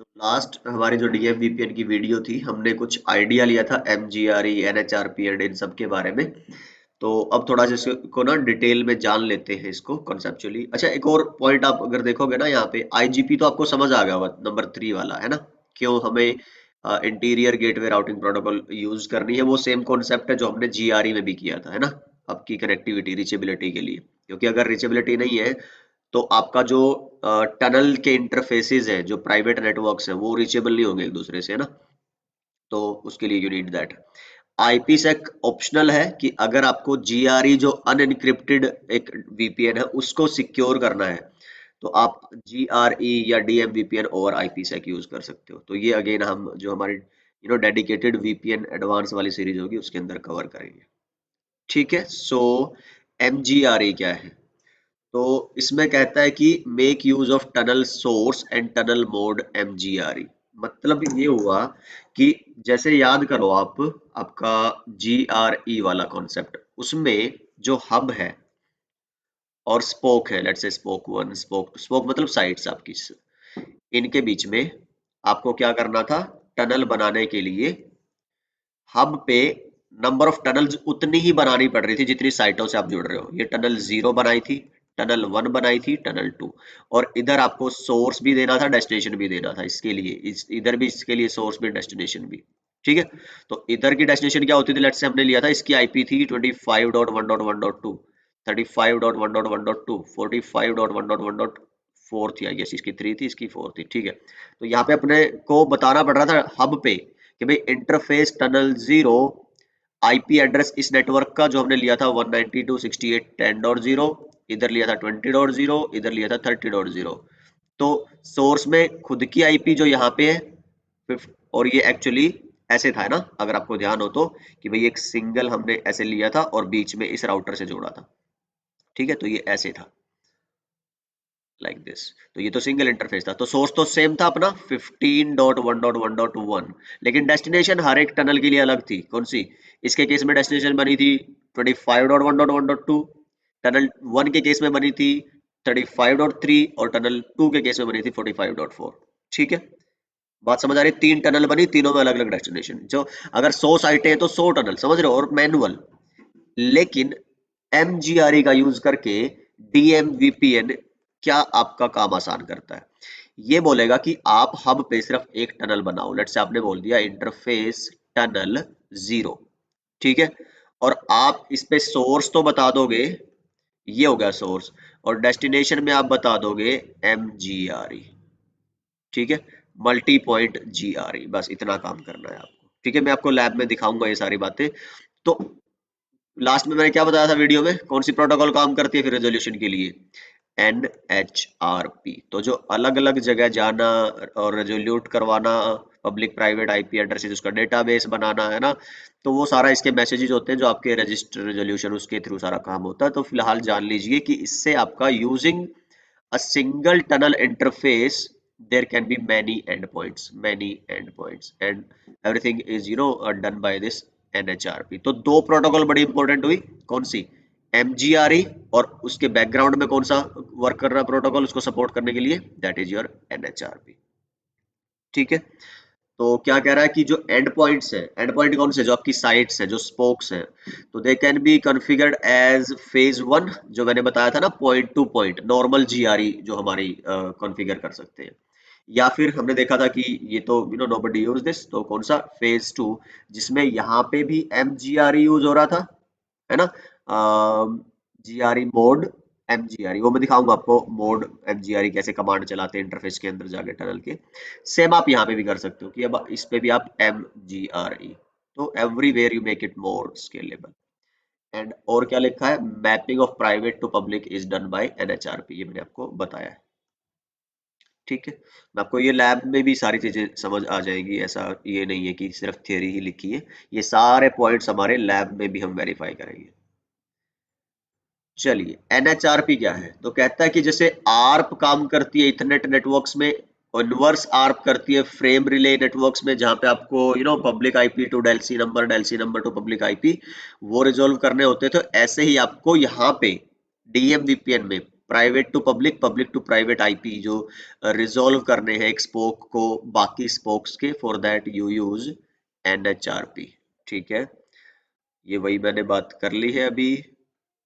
Last हमारी जो DM VPN की वीडियो थी, हमने कुछ आइडिया लिया था एमजीआरई, एनएचआरपी एंड इन सब के बारे में। तो अब थोड़ा सा इसको ना डिटेल में जान लेते हैं इसको कॉन्सेप्चुअली। अच्छा, एक और पॉइंट आप अगर देखोगे ना, यहाँ पे आईजीपी तो आपको समझ आ गया होगा, नंबर 3 वाला है ना, क्यों हमें interior gateway routing protocol use करनी है। वो सेम कॉन्सेप्ट है जो हमने जीआरई में भी किया था, है ना, आपकी कनेक्टिविटी रीचेबिलिटी के लिए। क्योंकि अगर रीचेबिलिटी नहीं है तो आपका जो टनल के इंटरफेसेस हैं, जो प्राइवेट नेटवर्क्स हैं, वो रीचेबल नहीं होंगे एक दूसरे से, है ना। तो उसके लिए you need that. IPsec optional है कि अगर आपको जीआरई जो अनएन्क्रिप्टेड एक वीपीएन है उसको सिक्योर करना है तो आप जीआरई या DM VPN over IPsec use कर सकते हो। तो ये अगेन हम जो हमारी डेडिकेटेड वीपीएन एडवांस वाली सीरीज होगी उसके अंदर कवर करेंगे। ठीक है। सो एमजीआरई क्या है? तो इसमें कहता है कि make use of tunnel source and tunnel mode mGRE. मतलब ये हुआ कि जैसे याद करो आप, आपका जीआरई वाला कॉन्सेप्ट, उसमें जो हब है और स्पोक है, let's say spoke 1, spoke 2, spoke मतलब साइट्स आपकी, इनके बीच में आपको क्या करना था? टनल बनाने के लिए हब पे नंबर ऑफ टनल्स उतनी ही बनानी पड़ रही थी जितनी साइटों से आप जुड़ रहे हो। ये टनल 0 बनाई थी, टनल 1 बनाई थी, टनल 2, और इधर आपको सोर्स भी देना था, डेस्टिनेशन भी देना था। इसके लिए इधर भी इसके लिए सोर्स भी डेस्टिनेशन भी। ठीक है। तो इधर की डेस्टिनेशन क्या होती थी? लेट्स से हमने लिया था, इसकी आईपी थी 25.1.1.2, 35.1.1.2, 45.1.1.4 थी, आई गेस इसकी 3 थी, इसकी 4 थी। ठीक है। तो यहाँ पे अपने को बताना पड़ रहा था हब पे कि भाई इंटरफेस टनल 0, आईपी एड्रेस इस नेटवर्क का जो हमने लिया था 192.168.10.0, इधर लिया था 20.0, इधर लिया था 30.0। तो सोर्स में खुद की आईपी जो यहाँ पे है और ये एक्चुअली ऐसे था, है ना, अगर आपको ध्यान हो तो, कि भाई एक सिंगल हमने ऐसे लिया था और बीच में इस राउटर से जोड़ा था। ठीक है। तो ये ऐसे था, लाइक दिस। तो ये तो सिंगल इंटरफेस था, तो सोर्स तो सेम था अपना 15.1.1.1, लेकिन डेस्टिनेशन हर एक टनल के लिए अलग थी। कौन सी? इसके केस में डेस्टिनेशन बनी थी 25.1.1.2, टनल 1 के केस में बनी थी 35.3, और टनल 2 के केस में बनी थी 45.4। ठीक है। बात समझ आ रही है? 3 टनल बनी, तीनों में अलग अलग डेस्टिनेशन। जो अगर 100 साइटें हैं तो 100 टनल, समझ रहे हो, और मैनुअल। लेकिन एमजीआरई का यूज करके डीएमवीपीएन क्या आपका काम आसान करता है? ये बोलेगा कि आप हब पे सिर्फ एक टनल बनाओ। लेट्स से आपने बोल दिया इंटरफेस टनल 0। ठीक है। और आप इस पे सोर्स तो बता दोगे, ये हो गया सोर्स, और डेस्टिनेशन में आप बता दोगे एमजीआरई। ठीक है। मल्टी पॉइंट जीआरई, बस इतना काम करना है आपको। ठीक है। मैं आपको लैब में दिखाऊंगा ये सारी बातें। तो लास्ट में मैंने क्या बताया था वीडियो में, कौन सी प्रोटोकॉल काम करती है फिर रेजोल्यूशन के लिए? NHRP। तो जो अलग अलग जगह जाना और रेजोल्यूट करवाना पब्लिक प्राइवेट आईपी एड्रेसेस, उसका डेटाबेस बनाना, है ना, तो वो सारा इसके मैसेजेस होते हैं जो आपके रजिस्टर रेजोल्यूशन उसके थ्रू सारा काम होता है। तो फिलहाल जान लीजिए कि इससे आपका using a single tunnel interface there can be many endpoints, and everything is done by this NHRP। तो दो प्रोटोकॉल बड़ी इंपॉर्टेंट हुई। कौन सी? MGRE, और उसके बैकग्राउंड में कौन सा वर्क कर रहा प्रोटोकॉल उसको सपोर्ट करने के लिए? That is your NHRP। ठीक है। तो क्या कह रहा है कि जो एंड पॉइंट्स है, एंड पॉइंट कौन से? जो आपकी साइट्स है, जो स्पोक्स है, तो they can be configured as phase 1, जो मैंने बताया था ना, point to point normal GRE जो हमारी कॉन्फ़िगर कर सकते हैं। या फिर हमने देखा था कि ये तो नोबडी यूज दिस, तो कौन सा? फेज 2, जिसमें यहाँ पे भी एमजीआरई यूज हो रहा था, है ना, जीआरई मोड एमजीआरई, वो मैं दिखाऊंगा आपको मोड एमजीआरई कैसे कमांड चलाते हैं इंटरफेस के अंदर जाके टनल के। सेम आप यहाँ पे भी कर सकते हो कि अब इस पे भी आप एमजीआरई। तो everywhere you make it more scalable. And और क्या लिखा है? Mapping of private to public is done by NHRP, ये मैंने आपको बताया है। ठीक है। मैं आपको ये लैब में भी सारी चीजें समझ आ जाएगी, ऐसा ये नहीं है कि सिर्फ थियरी ही लिखी है, ये सारे पॉइंट्स हमारे लैब में भी हम वेरीफाई करेंगे। चलिए, एनएचआरपी क्या है? तो कहता है कि जैसे आर्प काम करती है इथरनेट नेटवर्क्स में, इनवर्स आर्प करती है फ्रेम रिले नेटवर्क्स में, जहां पे आपको public IP to DLCI number to public IP वो रिजोल्व करने होते हैं। तो ऐसे ही आपको यहाँ पे डीएम वीपीएन में private to public, public to private IP जो रिजॉल्व करने हैं एक स्पोक को बाकी स्पोक्स के, for that you use NHRP। ठीक है, ये वही मैंने बात कर ली है अभी।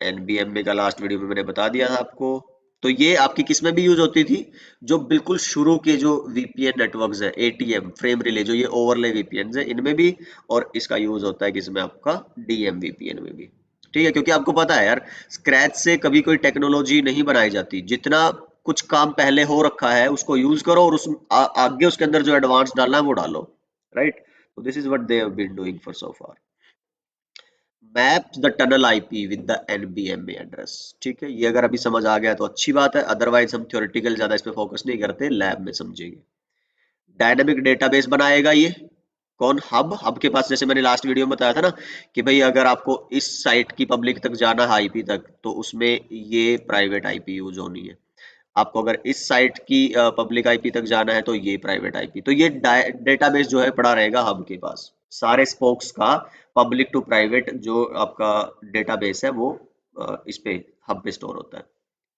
एनबीएमए का लास्ट वीडियो में मैंने बता दिया था आपको। तो ये आपकी किस में भी यूज होती थी, जो बिल्कुल शुरू के जो वीपीएन नेटवर्क्स है, एटीएम फ्रेम रिले, जो ये ओवरले वीपीएन है इनमें भी, और इसका यूज होता है किसमें, आपका डीएम वीपीएन में भी। ठीक है, क्योंकि आपको पता है यार, स्क्रैच से कभी कोई टेक्नोलॉजी नहीं बनाई जाती। जितना कुछ काम पहले हो रखा है उसको यूज करो, और आगे उसके अंदर जो एडवांस डालना है वो डालो, राइट। तो this is what they have been doing for so far. Maps the tunnel IP with the NBMA address. ठीक है, ये अगर अभी समझ आ गया तो अच्छी बात है, अदरवाइज हम थ्योरेटिकल ज्यादा इस पे फोकस नहीं करते, लैब में समझेंगे। डायनामिक डेटाबेस बनाएगा ये कौन, हब के पास, जैसे मैंने लास्ट वीडियो में बताया था ना कि भाई अगर आपको इस साइट की पब्लिक तक जाना है आईपी तक, तो उसमें ये प्राइवेट आईपी यूज होनी है। आपको अगर इस साइट की पब्लिक आईपी तक जाना है तो ये प्राइवेट आईपी। तो ये डेटाबेस जो है पड़ा रहेगा हब के पास, सारे स्पोक्स का पब्लिक टू प्राइवेट जो आपका डेटाबेस है वो इस पे हब पे स्टोर होता है।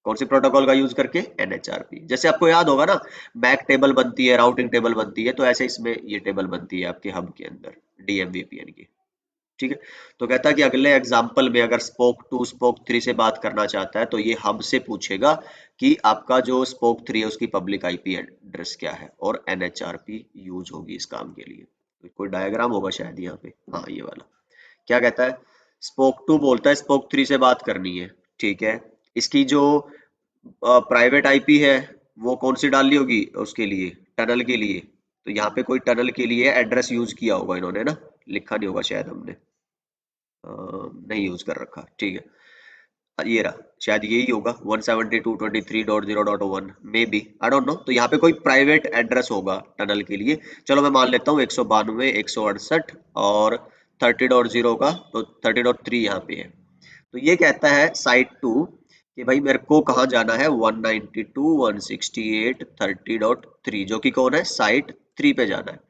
कौन सी प्रोटोकॉल का यूज करके, NHRP। जैसे आपको याद होगा ना, मैक टेबल बनती है, राउटिंग टेबल बनती है, तो ऐसे इसमें ये टेबल बनती है आपके हब के अंदर DMVPN की। ठीक है, तो कहता है कि अगले एग्जाम्पल में अगर स्पोक 2 स्पोक 3 से बात करना चाहता है तो ये हब से पूछेगा कि आपका जो स्पोक 3 है उसकी पब्लिक आईपी एड्रेस क्या है, और NHRP यूज होगी इस काम के लिए। तो कोई डायग्राम होगा शायद यहाँ पे, हाँ ये वाला। क्या कहता है, स्पोक 2 बोलता है स्पोक 3 से बात करनी है। ठीक है, इसकी जो प्राइवेट आईपी है वो कौन सी डालनी होगी उसके लिए, टनल के लिए। तो यहाँ पे कोई टनल के लिए एड्रेस यूज किया होगा इन्होंने ना, लिखा नहीं होगा शायद हमने, नहीं यूज कर रखा। ठीक है, ये रहा, शायद यही होगा 172.23.0.1 में बी, आई डोंट नो। तो यहाँ पे कोई प्राइवेट एड्रेस होगा टनल के लिए। चलो मैं मान लेता हूँ 192 168 और 30.0 का, तो 30.3 यहाँ पे है। तो ये कहता है साइट 2 कि भाई मेरे को कहाँ जाना है, 192.168.30.3, जो कि कौन है, साइट 3 पे जाना है।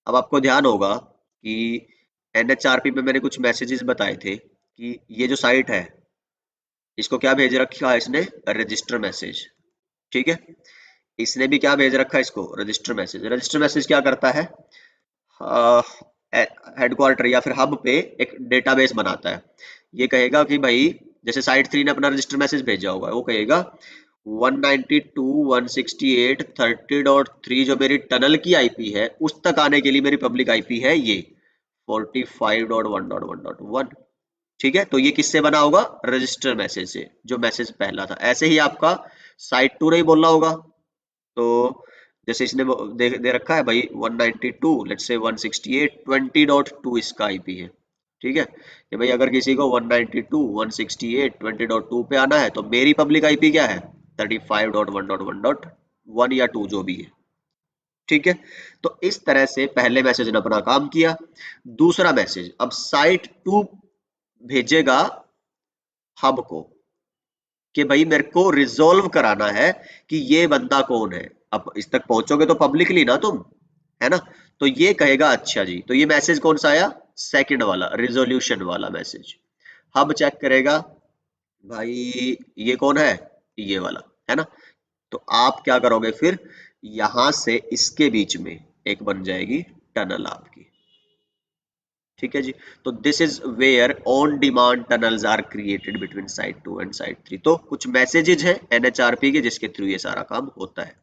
अब आपको ध्यान होगा कि NHRP में मैंने कुछ मैसेजेस बताए थे कि ये जो साइट है इसको क्या भेज रखा है इसने, रजिस्टर मैसेज। ठीक है, इसने भी क्या भेज रखा है इसको, रजिस्टर मैसेज। रजिस्टर मैसेज क्या करता है, हेडक्वार्टर या फिर हब पे एक डेटाबेस बनाता है। ये कहेगा कि भाई जैसे साइट 3 ने अपना रजिस्टर मैसेज भेजा होगा, वो कहेगा 192.168.30.3 जो मेरी टनल की आईपी है उस तक आने के लिए मेरी पब्लिक आईपी है ये 45.1.1.1। ठीक है, तो ये किससे बना होगा, रजिस्टर मैसेज से, जो मैसेज पहला था। ऐसे ही आपका साइट 2 नहीं बोलना होगा। तो जैसे इसने दे रखा है भाई 192 लेट्स से 168 20.2 इसका आईपी है। ठीक है, कि भाई अगर किसी को 192 168 20.2 पे आना है तो मेरी पब्लिक आईपी क्या है, 35.1.1.1 या 2 जो भी है। ठीक है, तो इस तरह से पहले मैसेज ने अपना काम किया। दूसरा मैसेज अब साइट 2 भेजेगा हब को कि भाई मेरे को रिजोल्व कराना है कि ये बंदा कौन है। अब इस तक पहुंचोगे तो पब्लिकली ना तुम, है ना। तो ये कहेगा अच्छा जी, तो ये मैसेज कौन सा आया, सेकंड वाला, रिजोल्यूशन वाला मैसेज। हब चेक करेगा भाई ये कौन है, ये वाला, है ना। तो आप क्या करोगे फिर, यहां से इसके बीच में एक बन जाएगी टनल आपकी। ठीक है जी, तो this is where on demand tunnels are created between site 2 and site 3। तो कुछ मैसेजेस हैं NHRP के जिसके थ्रू ये सारा काम होता है।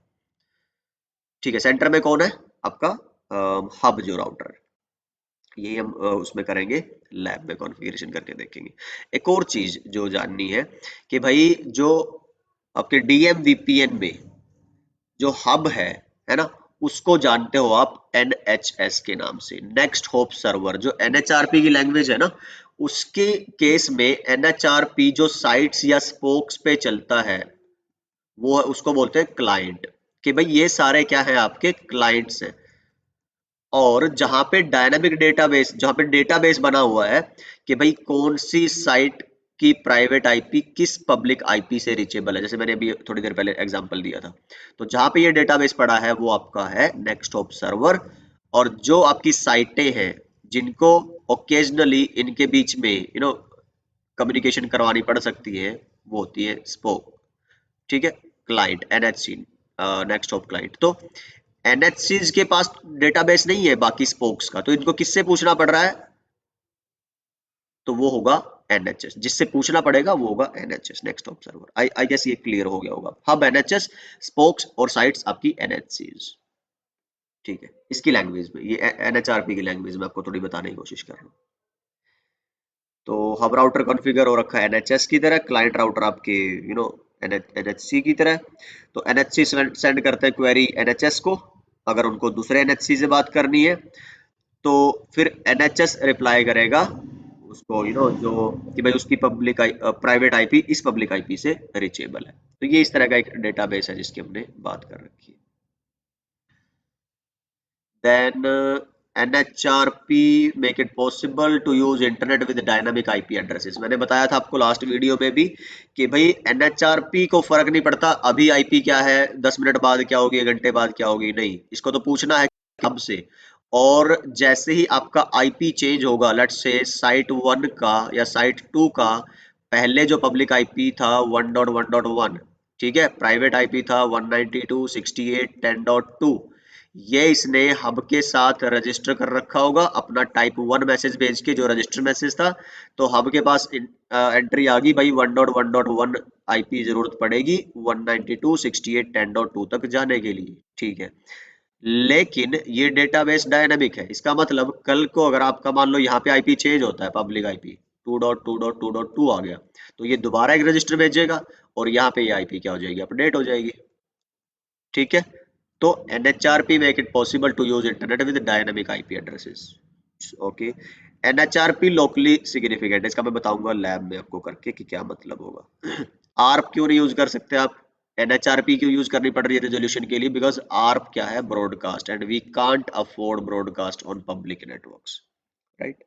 ठीक है, सेंटर में कौन है आपका, हब जो राउटर है। यही हम उसमें करेंगे, लैब में कॉन्फ़िगरेशन करके देखेंगे। एक और चीज जो जाननी है कि भाई जो आपके DMVPN में जो हब है ना, उसको जानते हो आप NHS के नाम से, नेक्स्ट होप सर्वर। जो NHRP की लैंग्वेज है ना, उसके केस में NHRP जो साइट्स या स्पोक्स पे चलता है वो उसको बोलते हैं क्लाइंट, कि भाई ये सारे क्या है आपके क्लाइंट्स हैं। और जहां पे डायनामिक डेटाबेस, जहां पे डेटाबेस बना हुआ है कि भाई कौन सी साइट की प्राइवेट आईपी किस पब्लिक आईपी से रीचेबल है, जैसे मैंने अभी थोड़ी देर पहले एग्जांपल दिया था। तो जहां पे ये डेटाबेस पड़ा है वो आपका है नेक्स्ट हॉप सर्वर। और जो आपकी साइटें हैं जिनको ओकेजनली इनके बीच में कम्युनिकेशन करवानी पड़ सकती है, वो होती है स्पोक। ठीक है, client NHC, next hop client. तो एनएचसीज के पास डेटाबेस नहीं है बाकी स्पोक्स का, तो इनको किससे पूछना पड़ रहा है? तो वो होगा एनएचएस, जिससे पूछना पड़ेगा वो होगा NHS, next hop server. I guess ये क्लियर हो गया होगा। हब एनएचएस, स्पोक्स और साइट्स आपकी एनएचसीज। ठीक है, इसकी लैंग्वेज में, ये एनएचआरपी की लैंग्वेज में आपको थोड़ी बताने की कोशिश कर रहा हूँ। तो हब राउटर कॉन्फ़िगर हो रखा है एनएचएस की तरह, क्लाइंट राउटर आपके एनएचसी की तरह। तो एनएचसी सेंड करते हैं क्वेरी एनएचएस को, अगर उनको दूसरे एनएचसी से बात करनी है। तो फिर एनएचएस रिप्लाई करेगा उसको, जो कि भाई उसकी पब्लिक प्राइवेट आईपी इस पब्लिक आईपी से रीचेबल है। तो ये इस तरह का एक डेटाबेस है जिसकी हमने बात कर रखी है। Then NHRP make it possible to use internet with dynamic IP addresses। मैंने बताया था आपको लास्ट वीडियो में भी कि भाई NHRP को फर्क नहीं पड़ता अभी आईपी क्या है, 10 मिनट बाद क्या होगी, 1 घंटे बाद क्या होगी, नहीं, इसको तो पूछना है कब से। और जैसे ही आपका आईपी चेंज होगा, लेट्स से साइट 1 का या साइट 2 का, पहले जो पब्लिक आईपी था 1.1.1, ठीक है, प्राइवेट आईपी था 192.168.10.2, ये इसने हब के साथ रजिस्टर कर रखा होगा अपना टाइप 1 मैसेज भेज के, जो रजिस्टर मैसेज था। तो हब के पास एंट्री आ गई भाई 1.1.1 आईपी जरूरत पड़ेगी 192.168.10.2 तक जाने के लिए, ठीक है। लेकिन ये डेटाबेस डायनेमिक है, इसका मतलब कल को अगर आपका मान लो यहाँ पे आईपी चेंज होता है, पब्लिक आईपी 2.2.2.2 आ गया, तो ये दोबारा एक रजिस्टर भेजेगा और यहाँ पे ये आईपी क्या हो जाएगी, अपडेट हो जाएगी। ठीक है, तो NHRP make it possible to use internet with dynamic IP addresses। Okay, NHRP locally significant है, इसका मैं बताऊंगा लैब में आपको करके कि क्या मतलब होगा। ARP क्यों नहीं यूज कर सकते आप, NHRP क्यों यूज करनी पड़ रही है रेजोल्यूशन के लिए? बिकॉज ARP क्या है, broadcast, and we can't afford broadcast on public networks, right.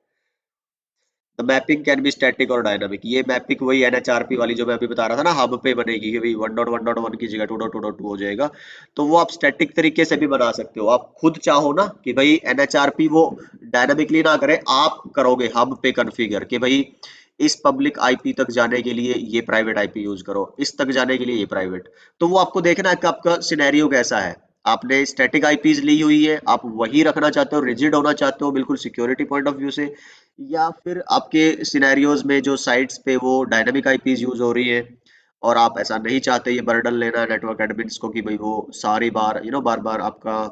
The mapping can be static और डायनामिक। ये मैपिंग वही एनएचआरपी वाली जो मैं अभी बता रहा था ना, हब पे बनेगी कि भाई 1.1.1 की जगह 2.2.2 हो जाएगा। तो वो आप स्टैटिक तरीके से भी बना सकते हो, आप खुद चाहो ना कि भाई एनएचआरपी वो डायनामिकली ना करे, आप करोगे हब पे कॉन्फ़िगर कि भाई इस पब्लिक आईपी तक जाने के लिए ये प्राइवेट आईपी यूज करो, इस तक जाने के लिए ये प्राइवेट। तो वो आपको देखना है कि आपका सिनेरियो कैसा है। आपने स्टैटिक आईपीज ली हुई है, आप वही रखना चाहते हो, रिजिड होना चाहते हो बिल्कुल सिक्योरिटी पॉइंट ऑफ व्यू से, या फिर आपके सिनेरियोज में जो साइट्स पे वो डायनामिक आईपीज यूज हो रही है और आप ऐसा नहीं चाहते ये बर्डन लेना नेटवर्क एडमिन्स को कि भाई वो सारी बार बार बार आपका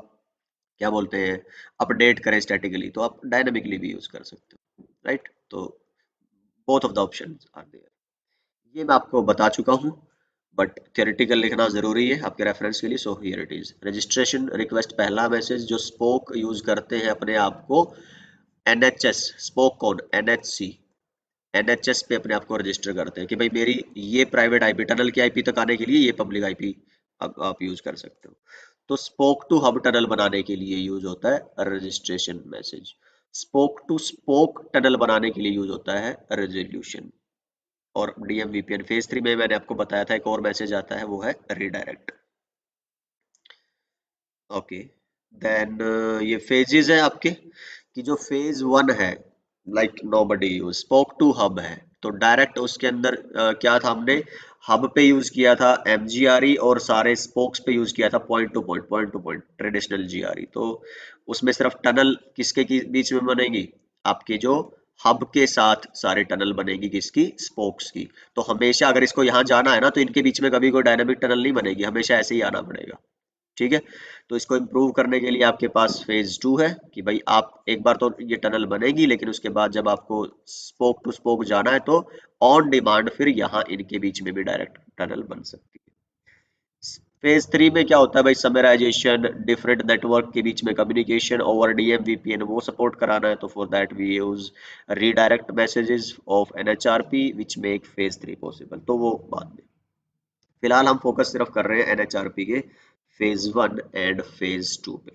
क्या बोलते हैं अपडेट करें स्टैटिकली, तो आप डायनामिकली भी यूज कर सकते हो, राइट। तो both of the option are there. ये मैं आपको बता चुका हूँ, बट थियोरेटिकल लिखना जरूरी है आपके रेफरेंस के लिए। So here it is, registration request पहला मैसेज जो स्पोक यूज करते हैं अपने आप को एनएचएस, स्पोक कौन, एनएचसी, एनएचएस पे अपने आप को रजिस्टर करते हैं कि भाई मेरी ये प्राइवेट आईपी टनल की आईपी तक आने के लिए ये पब्लिक आईपी अब आप यूज कर सकते हो। तो स्पोक टू हब टनल बनाने के लिए यूज होता है registration message, spoke to spoke tunnel बनाने के लिए यूज होता है रेजोल्यूशन। और डीएम वीपीएन फेज 3 में मैंने आपको बताया था एक और मैसेज आता है, वो है रीडायरेक्ट। ओके, देन ये फेजेस है आपके, कि जो फेज 1 है like nobody use spoke to hub है, तो डायरेक्ट उसके अंदर क्या था, हमने हब पे यूज किया था एमजीआरई और सारे स्पोक्स पे यूज किया था point to point traditional GRE. तो उसमें सिर्फ टनल किसके की बीच में बनेगी, आपके जो हब के साथ सारे टनल बनेगी, किसकी, स्पोक्स की। तो हमेशा अगर इसको यहाँ जाना है ना, तो इनके बीच में कभी कोई डायनामिक टनल नहीं बनेगी, हमेशा ऐसे ही आना पड़ेगा, ठीक है। तो इसको इम्प्रूव करने के लिए आपके पास फेज 2 है कि भाई आप एक बार तो ये टनल बनेगी, लेकिन उसके बाद जब आपको स्पोक टू स्पोक जाना है तो ऑन डिमांड फिर यहाँ इनके बीच में भी डायरेक्ट टनल बन सकती है। फेज 3 में क्या होता है भाई, समराइजेशन, डिफरेंट नेटवर्क के बीच में कम्युनिकेशन ओवर डीएम वीपीएन वो सपोर्ट कराना है। तो for that we use redirect messages of NHRP which make phase 3 possible. तो वो बाद में, फिलहाल हम फोकस सिर्फ कर रहे हैं एनएचआरपी के फेज 1 एंड फेज 2 पे,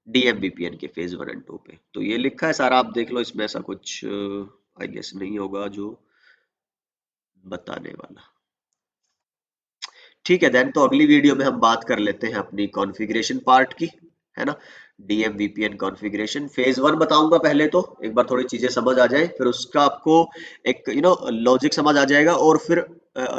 डीएमवीपीएन के फेज 1 एंड 2 पे। तो ये लिखा है सारा, आप देख लो, इसमें ऐसा कुछ आई गेस नहीं होगा जो बताने वाला। ठीक है, देन तो अगली वीडियो में हम बात कर लेते हैं अपनी कॉन्फ़िगरेशन पार्ट की। है ना। डीएम वीपीएन कॉन्फ़िगरेशन फेज 1 बताऊंगा पहले, तो एक बार थोड़ी चीजें समझ आ जाए, फिर उसका आपको एक लॉजिक समझ आ जाएगा, और फिर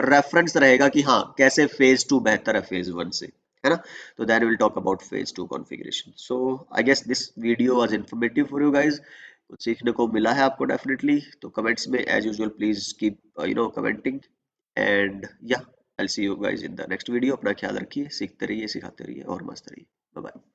रेफरेंस रहेगा कि हाँ कैसे फेज 2 बेहतर है फेज 1 से, है ना। तो then will talk about phase 2 configuration. So I guess this video was informative for you guys, कुछ सीखने को मिला है आपको डेफिनेटली। तो कमेंट्स में as usual please keep commenting, and yeah I see you guys in the next video. अपना ख्याल रखिए, सीखते रहिए, सिखाते रहिए और मस्त रहिए। Bye bye.